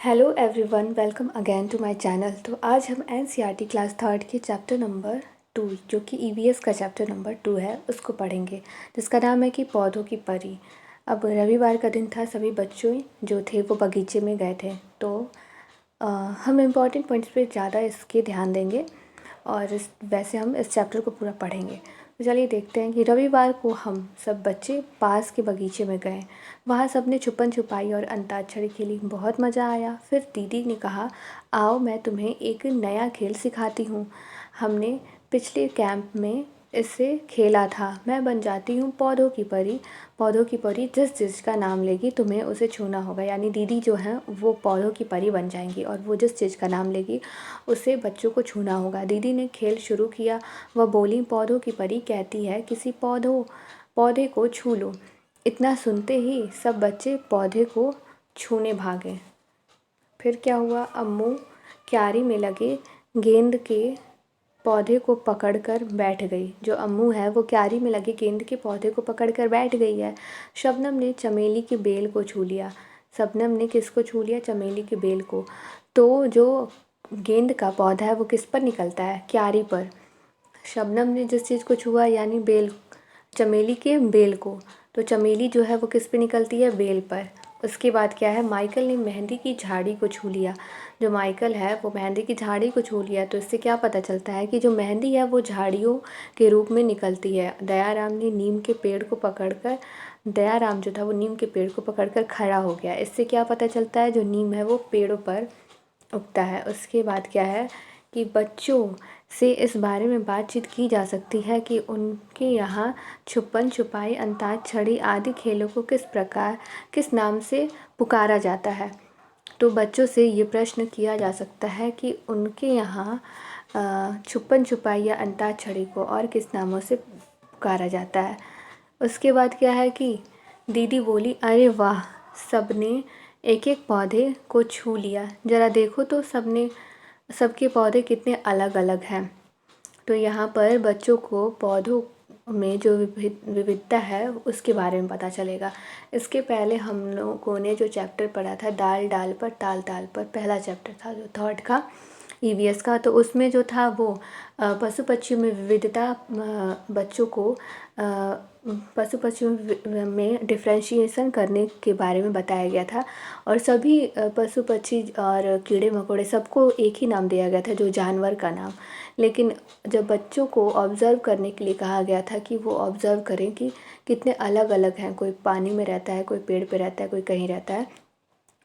Hello everyone, welcome again to my channel. तो आज हम एनसीईआरटी क्लास थर्ड के चैप्टर नंबर 2 जो कि ईवीएस का चैप्टर नंबर 2 है उसको पढ़ेंगे, जिसका नाम है कि पौधों की परी। अब रविवार का दिन था, सभी बच्चों जो थे वो बगीचे में गए थे। तो हम इम्पॉर्टेंट पॉइंट्स पे ज़्यादा इसके ध्यान देंगे और वैसे हम इस चैप्टर को पूरा पढ़ेंगे। तो चलिए देखते हैं कि रविवार को हम सब बच्चे पास के बगीचे में गए। वहाँ सब ने छुपन छुपाई और अंताक्षरी खेली। बहुत मज़ा आया। फिर दीदी ने कहा, आओ मैं तुम्हें एक नया खेल सिखाती हूँ। हमने पिछले कैंप में इससे खेला था। मैं बन जाती हूँ पौधों की परी। पौधों की परी जिस चीज़ का नाम लेगी तुम्हें उसे छूना होगा। यानी दीदी जो हैं वो पौधों की परी बन जाएंगी और वो जिस चीज़ का नाम लेगी उसे बच्चों को छूना होगा। दीदी ने खेल शुरू किया। वह बोली, पौधों की परी कहती है किसी पौधे को छू लो। इतना सुनते ही सब बच्चे पौधे को छूने भागे। फिर क्या हुआ? अम्मू क्यारी में लगे गेंद के पौधे को पकड़कर बैठ गई। जो अम्मू है वो क्यारी में लगे गेंद के पौधे को पकड़कर बैठ गई है। शबनम ने चमेली के बेल को छू लिया। शबनम ने किसको छू लिया? चमेली के बेल को। तो जो गेंद का पौधा है वो किस पर निकलता है? क्यारी पर। शबनम ने जिस चीज़ को छुआ यानी बेल, चमेली के बेल को, तो चमेली जो है वो किस पे निकलती है? बेल पर। उसके बाद क्या है? माइकल ने मेहंदी की झाड़ी को छू लिया। जो माइकल है वो मेहंदी की झाड़ी को छू लिया। तो इससे क्या पता चलता है कि जो मेहंदी है वो झाड़ियों के रूप में निकलती है। दयाराम ने नीम के पेड़ को पकड़कर, दयाराम जो था वो नीम के पेड़ को पकड़कर खड़ा हो गया। इससे क्या पता चलता है? जो नीम है वो पेड़ों पर उगता है। उसके बाद क्या है कि बच्चों से इस बारे में बातचीत की जा सकती है कि उनके यहाँ छुपन छुपाई, अंताक्षरी आदि खेलों को किस नाम से पुकारा जाता है। तो बच्चों से ये प्रश्न किया जा सकता है कि उनके यहाँ छुपन छुपाई या अंताक्षरी को और किस नामों से पुकारा जाता है। उसके बाद क्या है कि दीदी बोली, अरे वाह, सबने एक एक पौधे को छू लिया। ज़रा देखो तो सबके पौधे कितने अलग अलग हैं। तो यहाँ पर बच्चों को पौधों में जो विविधता है उसके बारे में पता चलेगा। इसके पहले हम लोगों ने जो चैप्टर पढ़ा था, डाल डाल पर ताल ताल पर, पहला चैप्टर था जो थर्ड का ईवीएस का। तो उसमें जो था वो पशु पक्षियों में विविधता, बच्चों को पशु पक्षियों में डिफ्रेंशिएशन करने के बारे में बताया गया था। और सभी पशु पक्षी और कीड़े मकोड़े सबको एक ही नाम दिया गया था, जो जानवर का नाम। लेकिन जब बच्चों को ऑब्ज़र्व करने के लिए कहा गया था कि वो ऑब्ज़र्व करें कि कितने अलग अलग हैं, कोई पानी में रहता है, कोई पेड़ पे रहता है, कोई कहीं रहता है,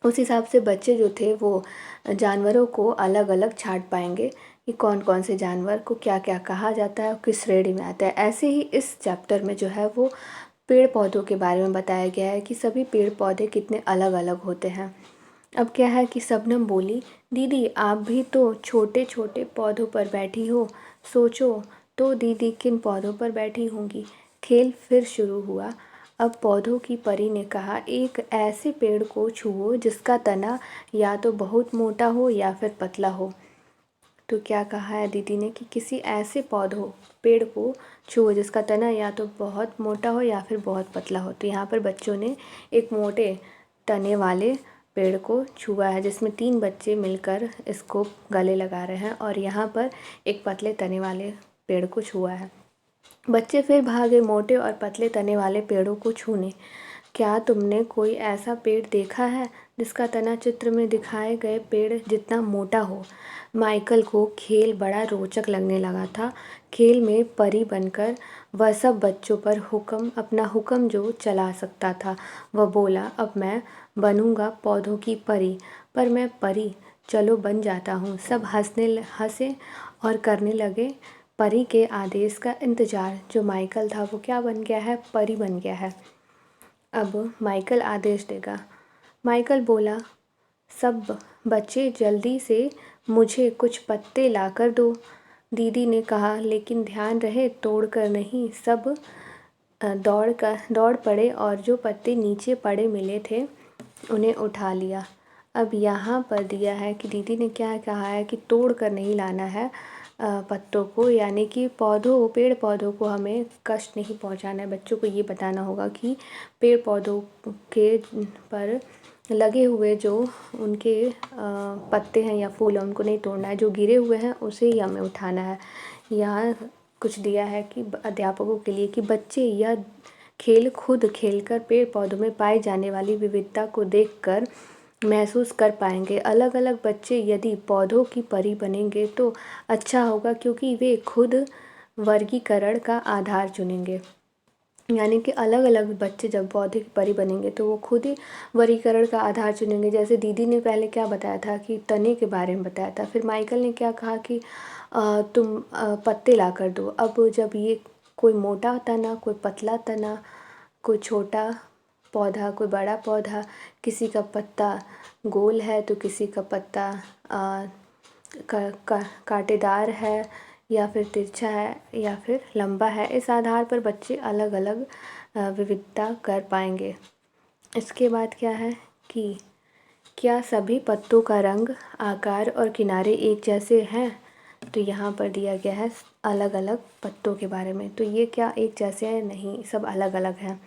उस हिसाब से बच्चे जो थे वो जानवरों को अलग अलग छांट पाएंगे कि कौन कौन से जानवर को क्या क्या कहा जाता है और किस श्रेणी में आता है। ऐसे ही इस चैप्टर में जो है वो पेड़ पौधों के बारे में बताया गया है कि सभी पेड़ पौधे कितने अलग अलग होते हैं। अब क्या है कि शबनम बोली, दीदी आप भी तो छोटे छोटे पौधों पर बैठी हो, सोचो तो दीदी किन पौधों पर बैठी होंगी। खेल फिर शुरू हुआ। अब पौधों की परी ने कहा, एक ऐसे पेड़ को छुओ जिसका तना या तो बहुत मोटा हो या फिर पतला हो। तो क्या कहा है दीदी ने कि किसी ऐसे पेड़ को छुओ जिसका तना या तो बहुत मोटा हो या फिर बहुत पतला हो। तो यहाँ पर बच्चों ने एक मोटे तने वाले पेड़ को छुआ है, जिसमें 3 बच्चे मिलकर इसको गले लगा रहे हैं, और यहाँ पर एक पतले तने वाले पेड़ को छुआ है। बच्चे फिर भागे मोटे और पतले तने वाले पेड़ों को छूने। क्या तुमने कोई ऐसा पेड़ देखा है जिसका तना चित्र में दिखाए गए पेड़ जितना मोटा हो? माइकल को खेल बड़ा रोचक लगने लगा था। खेल में परी बनकर वह सब बच्चों पर अपना हुक्म जो चला सकता था। वह बोला, अब मैं बनूंगा पौधों की परी, पर मैं परी चलो बन जाता हूँ। सब हंसे और करने लगे परी के आदेश का इंतज़ार। जो माइकल था वो क्या बन गया है? परी बन गया है। अब माइकल आदेश देगा। माइकल बोला, सब बच्चे जल्दी से मुझे कुछ पत्ते लाकर दो। दीदी ने कहा, लेकिन ध्यान रहे तोड़ कर नहीं। सब दौड़ पड़े और जो पत्ते नीचे पड़े मिले थे उन्हें उठा लिया। अब यहाँ पर दिया है कि दीदी ने क्या कहा है कि तोड़ कर नहीं लाना है पत्तों को, यानी कि पेड़ पौधों को हमें कष्ट नहीं पहुँचाना है। बच्चों को ये बताना होगा कि पेड़ पौधों के पर लगे हुए जो उनके पत्ते हैं या फूल हैं उनको नहीं तोड़ना है, जो गिरे हुए हैं उसे ही हमें उठाना है। यहाँ कुछ दिया है कि अध्यापकों के लिए कि बच्चे यह खेल खुद खेलकर पेड़ पौधों में पाई जाने वाली विविधता को देखकर महसूस कर पाएंगे। अलग अलग बच्चे यदि पौधों की परी बनेंगे तो अच्छा होगा, क्योंकि वे खुद वर्गीकरण का आधार चुनेंगे। यानी कि अलग अलग बच्चे जब पौधे की परी बनेंगे तो वो खुद ही वर्गीकरण का आधार चुनेंगे। जैसे दीदी ने पहले क्या बताया था कि तने के बारे में बताया था, फिर माइकल ने क्या कहा कि तुम पत्ते ला कर दो। अब जब ये कोई मोटा तना, कोई पतला तना, कोई छोटा पौधा, कोई बड़ा पौधा, किसी का पत्ता गोल है तो किसी का पत्ता कांटेदार है या फिर तिरछा है या फिर लंबा है, इस आधार पर बच्चे अलग अलग विविधता कर पाएंगे। इसके बाद क्या है कि क्या सभी पत्तों का रंग, आकार और किनारे एक जैसे हैं? तो यहाँ पर दिया गया है अलग अलग पत्तों के बारे में। तो ये क्या एक जैसे हैं? नहीं, सब अलग अलग हैं।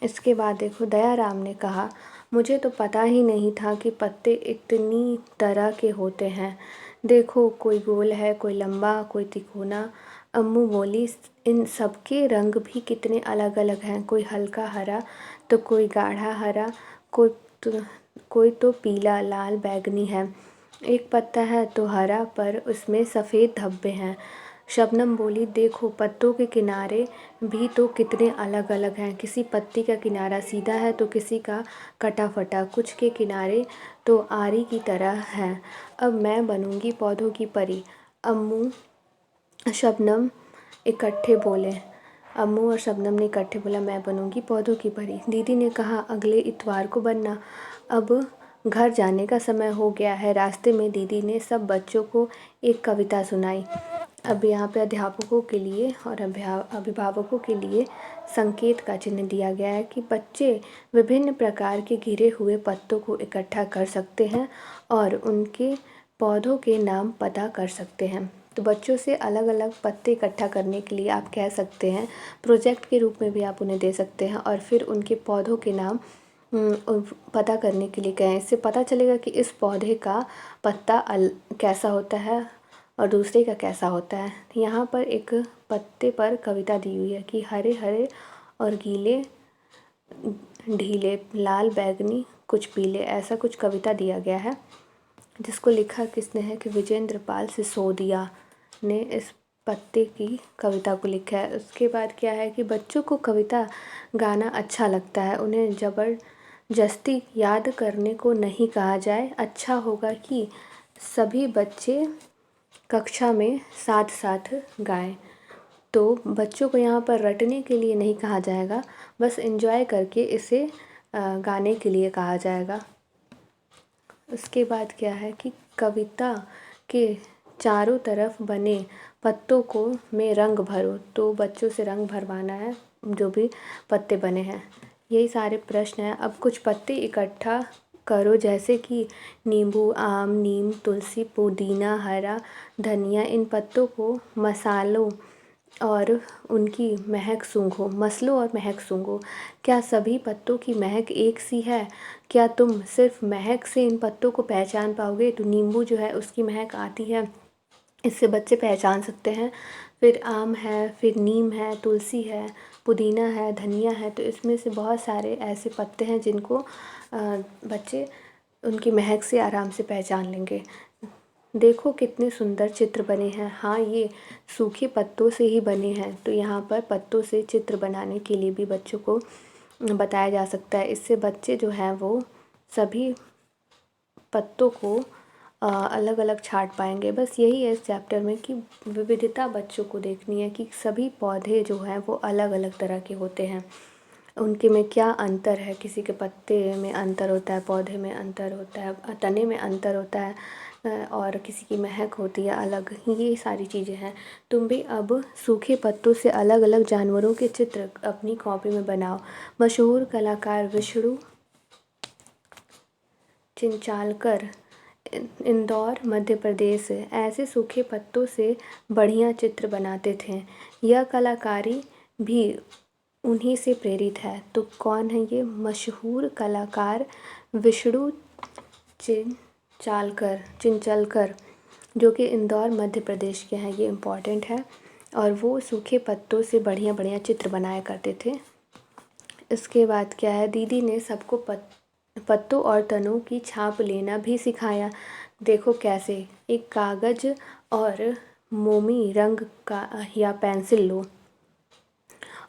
इसके बाद देखो, दयाराम ने कहा, मुझे तो पता ही नहीं था कि पत्ते इतनी तरह के होते हैं। देखो, कोई गोल है, कोई लंबा, कोई तिकोना। अम्मू बोली, इन सबके रंग भी कितने अलग अलग हैं। कोई हल्का हरा तो कोई गाढ़ा हरा, कोई तो पीला, लाल, बैंगनी है। एक पत्ता है तो हरा पर उसमें सफ़ेद धब्बे हैं। शबनम बोली, देखो पत्तों के किनारे भी तो कितने अलग अलग हैं। किसी पत्ती का किनारा सीधा है तो किसी का कटा फटा, कुछ के किनारे तो आरी की तरह हैं। अब मैं बनूंगी पौधों की परी। अम्मू शबनम इकट्ठे बोले अम्मू और शबनम ने इकट्ठे बोला, मैं बनूंगी पौधों की परी। दीदी ने कहा, अगले इतवार को बनना। अब घर जाने का समय हो गया है। रास्ते में दीदी ने सब बच्चों को एक कविता सुनाई। अब यहाँ पे अध्यापकों के लिए और अभिभावकों के लिए संकेत का चिन्ह दिया गया है कि बच्चे विभिन्न प्रकार के गिरे हुए पत्तों को इकट्ठा कर सकते हैं और उनके पौधों के नाम पता कर सकते हैं। तो बच्चों से अलग अलग पत्ते इकट्ठा करने के लिए आप कह सकते हैं, प्रोजेक्ट के रूप में भी आप उन्हें दे सकते हैं और फिर उनके पौधों के नाम पता करने के लिए कहें। इससे पता चलेगा कि इस पौधे का पत्ता कैसा होता है और दूसरे का कैसा होता है। यहाँ पर एक पत्ते पर कविता दी हुई है कि हरे हरे और गीले ढीले, लाल बैंगनी कुछ पीले, ऐसा कुछ कविता दिया गया है, जिसको लिखा किसने है कि विजेंद्र पाल सिसोदिया ने इस पत्ते की कविता को लिखा है। उसके बाद क्या है कि बच्चों को कविता गाना अच्छा लगता है, उन्हें ज़बरदस्ती याद करने को नहीं कहा जाए। अच्छा होगा कि सभी बच्चे कक्षा में साथ साथ गाएं। तो बच्चों को यहाँ पर रटने के लिए नहीं कहा जाएगा, बस एंजॉय करके इसे गाने के लिए कहा जाएगा। उसके बाद क्या है कि कविता के चारों तरफ बने पत्तों को में रंग भरो। तो बच्चों से रंग भरवाना है जो भी पत्ते बने हैं। यही सारे प्रश्न हैं। अब कुछ पत्ते इकट्ठा करो, जैसे कि नींबू, आम, नीम, तुलसी, पुदीना, हरा धनिया। इन पत्तों को मसालों और उनकी महक सूंघो, मसलो और महक सूंघो। क्या सभी पत्तों की महक एक सी है? क्या तुम सिर्फ महक से इन पत्तों को पहचान पाओगे? तो नींबू जो है उसकी महक आती है, इससे बच्चे पहचान सकते हैं। फिर आम है, फिर नीम है, तुलसी है, पुदीना है, धनिया है। तो इसमें से बहुत सारे ऐसे पत्ते हैं जिनको बच्चे उनकी महक से आराम से पहचान लेंगे। देखो कितने सुंदर चित्र बने हैं। हाँ, ये सूखे पत्तों से ही बने हैं। तो यहाँ पर पत्तों से चित्र बनाने के लिए भी बच्चों को बताया जा सकता है। इससे बच्चे जो हैं वो सभी पत्तों को अलग अलग छांट पाएंगे। बस यही है इस चैप्टर में कि विविधता बच्चों को देखनी है कि सभी पौधे जो हैं वो अलग अलग तरह के होते हैं, उनके में क्या अंतर है। किसी के पत्ते में अंतर होता है, पौधे में अंतर होता है, तने में अंतर होता है और किसी की महक होती है अलग। ये सारी चीज़ें हैं। तुम भी अब सूखे पत्तों से अलग अलग जानवरों के चित्र अपनी कॉपी में बनाओ। मशहूर कलाकार विष्णु चिंचालकर, इंदौर, मध्य प्रदेश से ऐसे सूखे पत्तों से बढ़िया चित्र बनाते थे। यह कलाकारी भी उन्हीं से प्रेरित है। तो कौन है ये? मशहूर कलाकार विष्णु चिंचलकर जो कि इंदौर मध्य प्रदेश के हैं, ये इम्पॉर्टेंट है। और वो सूखे पत्तों से बढ़िया बढ़िया चित्र बनाया करते थे। इसके बाद क्या है? दीदी ने सबको पत्तों और तनों की छाप लेना भी सिखाया। देखो कैसे? एक कागज़ और मोमी रंग का या पेंसिल लो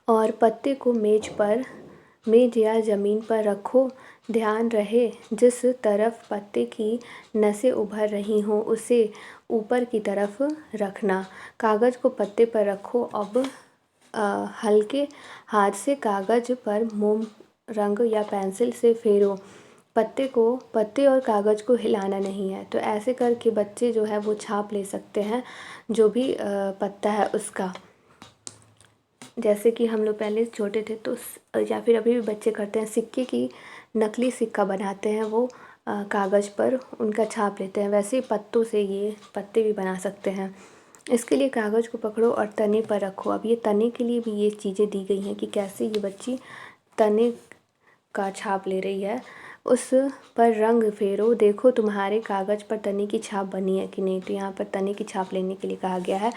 और पत्ते को मेज या ज़मीन पर रखो। ध्यान रहे जिस तरफ पत्ते की नसें उभर रही हों उसे ऊपर की तरफ रखना। कागज़ को पत्ते पर रखो। अब हल्के हाथ से कागज़ पर मोम रंग या पेंसिल से फेरो। पत्ते और कागज़ को हिलाना नहीं है। तो ऐसे करके बच्चे जो है वो छाप ले सकते हैं जो भी पत्ता है उसका। जैसे कि हम लोग पहले छोटे थे तो या फिर अभी भी बच्चे करते हैं, सिक्के की नकली सिक्का बनाते हैं, वो कागज़ पर उनका छाप लेते हैं। वैसे ही पत्तों से ये पत्ते भी बना सकते हैं। इसके लिए कागज़ को पकड़ो और तने पर रखो। अब ये तने के लिए भी ये चीज़ें दी गई हैं कि कैसे ये बच्ची तने का छाप ले रही है। उस पर रंग फेरो, देखो तुम्हारे कागज़ पर तने की छाप बनी है कि नहीं। तो यहाँ पर तने की छाप लेने के लिए कहा गया है।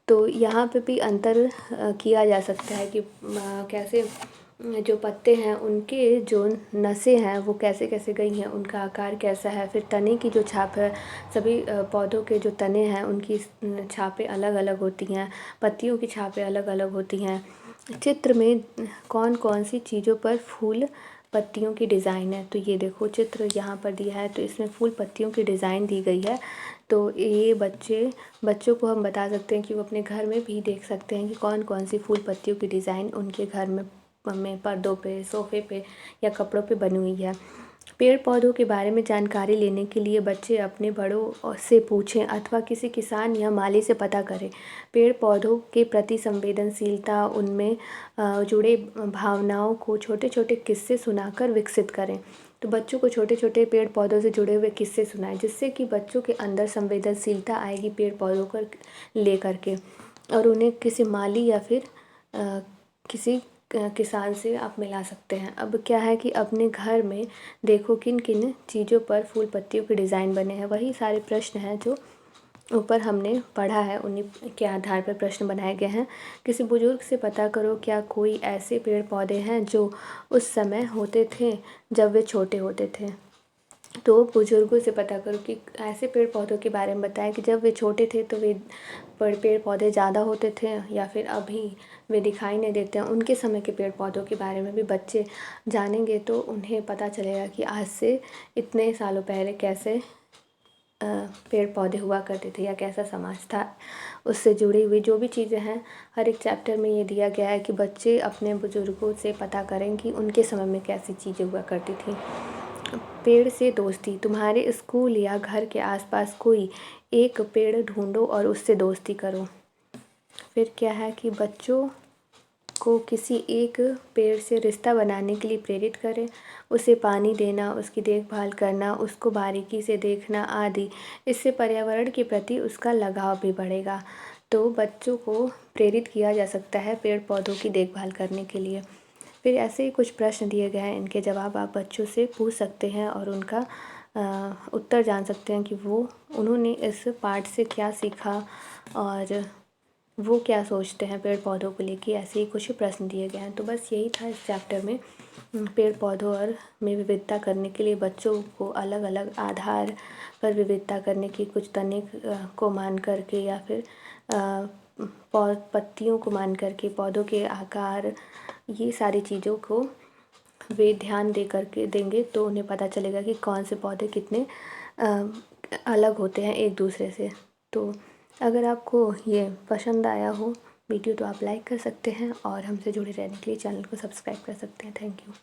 तो यहाँ पे भी अंतर किया जा सकता है कि कैसे जो पत्ते हैं उनके जो नसें हैं वो कैसे कैसे गई हैं, उनका आकार कैसा है। फिर तने की जो छाप है, सभी पौधों के जो तने हैं उनकी छापें अलग अलग होती हैं, पत्तियों की छापें अलग अलग होती हैं। चित्र में कौन कौन सी चीज़ों पर फूल पत्तियों की डिज़ाइन है? तो ये देखो चित्र यहाँ पर दिया है, तो इसमें फूल पत्तियों की डिज़ाइन दी गई है। तो ये बच्चों को हम बता सकते हैं कि वो अपने घर में भी देख सकते हैं कि कौन कौन सी फूल पत्तियों की डिज़ाइन उनके घर में पर्दों पे, सोफ़े पे या कपड़ों पे बनी हुई है। पेड़ पौधों के बारे में जानकारी लेने के लिए बच्चे अपने बड़ों से पूछें अथवा किसी किसान या माली से पता करें। पेड़ पौधों के प्रति संवेदनशीलता, उनमें जुड़े भावनाओं को छोटे छोटे किस्से सुनाकर विकसित करें। तो बच्चों को छोटे छोटे पेड़ पौधों से जुड़े हुए किस्से सुनाएं, जिससे कि बच्चों के अंदर संवेदनशीलता आएगी पेड़ पौधों को लेकर के। और उन्हें किसी माली या फिर किसी किसान से आप मिला सकते हैं। अब क्या है कि अपने घर में देखो किन किन चीज़ों पर फूल पत्तियों के डिज़ाइन बने हैं। वही सारे प्रश्न हैं जो ऊपर हमने पढ़ा है, उन्हीं के आधार पर प्रश्न बनाए गए हैं। किसी बुजुर्ग से पता करो क्या कोई ऐसे पेड़ पौधे हैं जो उस समय होते थे जब वे छोटे होते थे। तो बुजुर्गों से पता करो कि ऐसे पेड़ पौधों के बारे में बताएं कि जब वे छोटे थे तो वे पेड़ पौधे ज़्यादा होते थे या फिर अभी वे दिखाई नहीं देते हैं। उनके समय के पेड़ पौधों के बारे में भी बच्चे जानेंगे तो उन्हें पता चलेगा कि आज से इतने सालों पहले कैसे पेड़ पौधे हुआ करते थे या कैसा समाज था। उससे जुड़ी हुई जो भी चीज़ें हैं हर एक चैप्टर में ये दिया गया है कि बच्चे अपने बुजुर्गों से पता करें कि उनके समय में कैसी चीज़ें हुआ करती थी। पेड़ से दोस्ती, तुम्हारे स्कूल या घर के आसपास कोई एक पेड़ ढूंढो और उससे दोस्ती करो। फिर क्या है कि बच्चों को किसी एक पेड़ से रिश्ता बनाने के लिए प्रेरित करें, उसे पानी देना, उसकी देखभाल करना, उसको बारीकी से देखना आदि। इससे पर्यावरण के प्रति उसका लगाव भी बढ़ेगा। तो बच्चों को प्रेरित किया जा सकता है पेड़ पौधों की देखभाल करने के लिए। फिर ऐसे ही कुछ प्रश्न दिए गए हैं, इनके जवाब आप बच्चों से पूछ सकते हैं और उनका उत्तर जान सकते हैं कि उन्होंने इस पाठ से क्या सीखा और वो क्या सोचते हैं पेड़ पौधों को लेके। ऐसे ही कुछ प्रश्न दिए गए हैं। तो बस यही था इस चैप्टर में। पेड़ पौधों और में विविधता करने के लिए बच्चों को अलग अलग आधार पर विविधता करने की, कुछ तने को मान करके या फिर पत्तियों को मान करके, पौधों के आकार, ये सारी चीज़ों को वे ध्यान दे करके देंगे तो उन्हें पता चलेगा कि कौन से पौधे कितने अलग होते हैं एक दूसरे से। तो अगर आपको ये पसंद आया हो वीडियो तो आप लाइक कर सकते हैं और हमसे जुड़े रहने के लिए चैनल को सब्सक्राइब कर सकते हैं। Thank you.